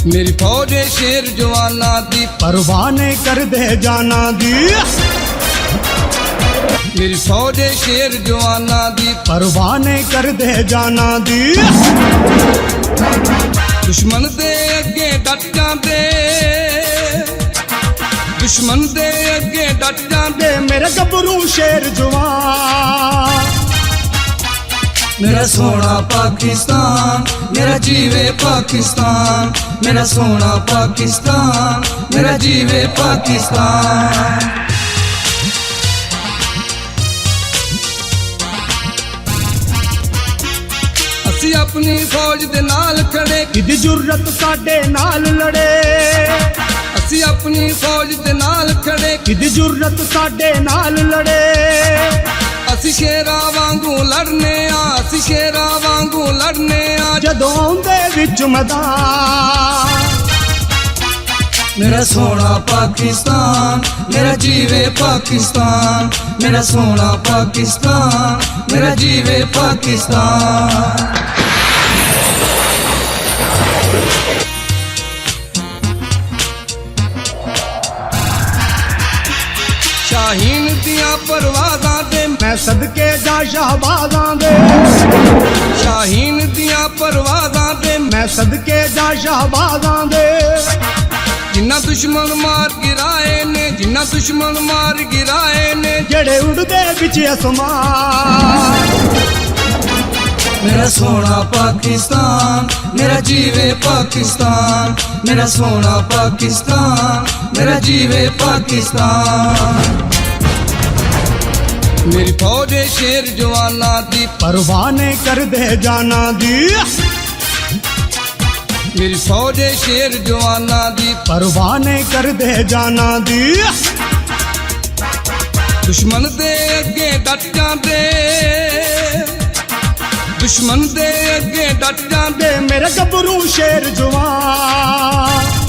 मेरी फौज शेर जवाना दी परवाह नहीं कर दे जाना दी। मेरी फौज शेर जवाना दी परवाह नहीं कर दे जाना दी। दुश्मन दे अगे डट जाते, दुश्मन दे अगे डट जाते। मेरे गबरू शेर जवान, मेरा सोना पाकिस्तान, मेरा जीवे पाकिस्तान, मेरा सोना पाकिस्तान, मेरा जीवे पाकिस्तान। असी अपनी फौज दे नाल खड़े, किदी जुर्रत साडे नाल लड़े। असी अपनी फौज दे नाल खड़े, किदी जुर्रत साडे नाल लड़े। असी शेरा वांगू लड़ने आ, असी शेरा वांगू लड़ने आ। जदों दे विच मैदान, मेरा सोना पाकिस्तान, मेरा जीवे पाकिस्तान, मेरा सोना पाकिस्तान, मेरा जीवे पाकिस्तान। शाहीन दिया परवाज़ां दे मैं सदके जा शहबाज़ां दे। शाहीन दिया परवाज़ां दे मैं सदके जा शहबाज़ां दे। जिन्ना दुश्मन मार गिराए ने, जिन्ना दुश्मन मार गिराए ने। जेड़े उड़दे बिच आसमान, मेरा सोना पाकिस्तान, मेरा जीवे पाकिस्तान, मेरा सोना पाकिस्तान, मेरा जीवे पाकिस्तान। मेरी फौज शेर जवाना दी परवाह नहीं कर दे जाना दी। मेरी फौज शेर जवाना दी परवाह नहीं कर दे जाना दी। दुश्मन दे अगे डट जाते, दुश्मन दे अगे डट जाते। मेरे गबरू शेर जवान,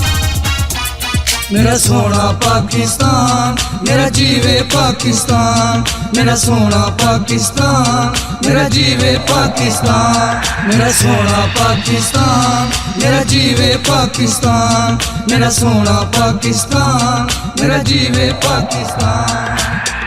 मेरा सोना पाकिस्तान, मेरा जीवे पाकिस्तान, मेरा सोना पाकिस्तान, मेरा जीवे पाकिस्तान। मेरा सोना पाकिस्तान, मेरा जीवे पाकिस्तान, मेरा सोना पाकिस्तान, मेरा जीवे पाकिस्तान।